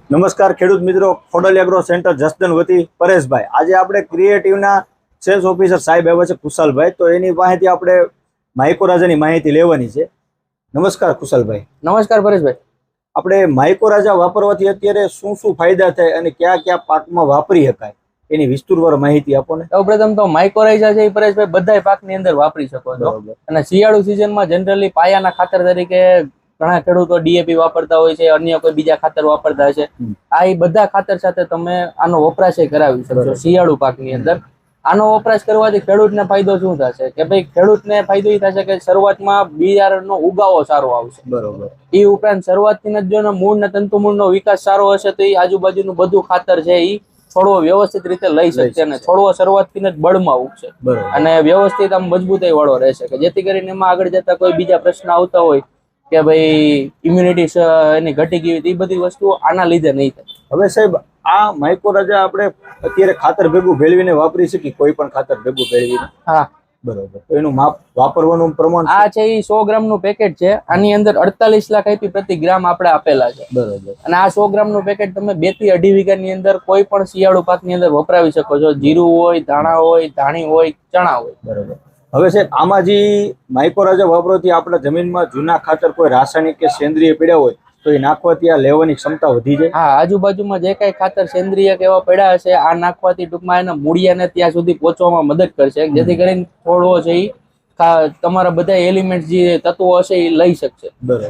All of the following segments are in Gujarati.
નમસ્કાર ખેડૂત મિત્રો, ખોડલ એગ્રો સેન્ટર જસદન વતી પરેશભાઈ. આજે આપણે ક્રિએટિવના સેલ્સ ઓફિસર સાહેબ આવ્યા છે કુશાલભાઈ, તો એની પાસેથી આપણે માઇકોરાજાની માહિતી લેવાની છે. નમસ્કાર કુશાલભાઈ. નમસ્કાર પરેશભાઈ. આપણે માઇકોરાજા વાપરવાથી અત્યારે શું શું ફાયદા થાય અને કયા કયા પાકમાં વાપરી શકાય એની વિસ્તૃતવાર માહિતી આપો ને. સૌપ્રથમ તો માઇકોરાજા છે એ પરેશભાઈ બધાય પાકની અંદર વાપરી શકો છો. અને શિયાળુ સિઝનમાં જનરલી પાયાના ખાતર તરીકે ઘણા ખેડૂતો ડીએપી વાપરતા હોય છે, અન્ય કોઈ બીજા ખાતર વાપરતા હોય છે. આ એ બધા ખાતર સાથે તમે આનો વપરાશ કરાવી શકો શિયાળુ પાકની અંદર. આનો વપરાશ કરવાથી ખેડૂતને ફાયદો શું થશે કે ભાઈ ખેડૂતને ફાયદો એ થશે કે શરૂઆતમાં બિયારણનો ઉગાવો સારો આવશે. બરોબર. એ ઉપરાંત શરૂઆતથી જ જો મૂળ ને તંતુમૂળનો વિકાસ સારો હશે તો એ આજુબાજુનું બધું ખાતર છે એ છોડવો વ્યવસ્થિત રીતે લઈ શકશે અને છોડવો શરૂઆતથી જ બળમાં ઉગશે અને વ્યવસ્થિત આમ મજબૂતાઈ વાળો રહેશે કે જેથી કરીને એમાં આગળ જતા કોઈ બીજા પ્રશ્ન આવતા હોય કે ભાઈ ઇમ્યુનિટી એની ઘટી ગઈ એ બધી વસ્તુઓ આના લીધે નહીં થાય. હવે સાહેબ, આ માઇકોરાજા આપણે અત્યારે ખાતર ભેગું ભેળવીને વાપરી શકીએ, કોઈ પણ ખાતર ભેગું ભેળવીને? હા, બરોબર. તો એનું માપ વાપરવાનું પ્રમાણ આ છે એ 100 ગ્રામનું પેકેટ છે. આની અંદર 48 લાખ IP પ્રતિ ગ્રામ આપણે આપેલા છે. બરોબર. અને આ 100 ગ્રામનું પેકેટ તમે 2 થી 2.5 વીઘાની અંદર કોઈ પણ શિયાળુ પાકની અંદર વપરાવી શકો છો. જીરું હોય, ધાણા હોય, ધાણી હોય, ચણા હોય. બરોબર. હવે સાહેબ, આમાં જે માઇકોરાજા વાપરવાથી આપણા જમીનમાં જૂના ખાતર કોઈ રાસાયણિક કે સેન્દ્રિય પડ્યા હોય તો એ નાખવાથી આ લેવાની ક્ષમતા વધી જાય. હા, આજુબાજુમાં જે કઈ ખાતર સેન્દ્રિય કે એવા પડ્યા હશે આ નાખવાથી ટૂંકમાં એના મૂળિયાને ત્યાં સુધી પહોંચવામાં મદદ કરશે, જેથી કરીને છોડવો છે એ તમારા બધા એલિમેન્ટ જે તત્વો હશે એ લઈ શકશે.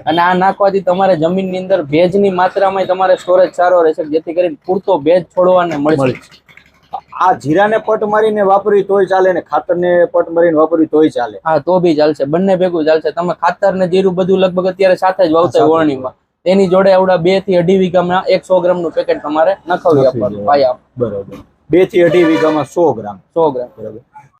અને આ નાખવાથી તમારે જમીનની અંદર ભેજની માત્રામાં તમારે સ્ટોરેજ સારો રહેશે, જેથી કરીને પૂરતો ભેજ છોડવાને મળશે. આ જીરાને પટ મારીને વાપરવી તોય ચાલે ને ખાતરને પટ મારીને વાપરવી તોય ચાલે? હા, તો બી ચાલશે, બંને ભેગું ચાલશે. તમે ખાતર ને જીરું બધું લગભગ અત્યારે સાથે જ વાવતા વરણીમાં, એની જોડે આવડા 2 થી 2.5 વીઘામાં 100 ગ્રામનું પેકેટ તમારે નખાવી આપવાનું પાયા. બરોબર. 2 થી 2.5 વીઘામાં 100 ગ્રામ. બરોબર.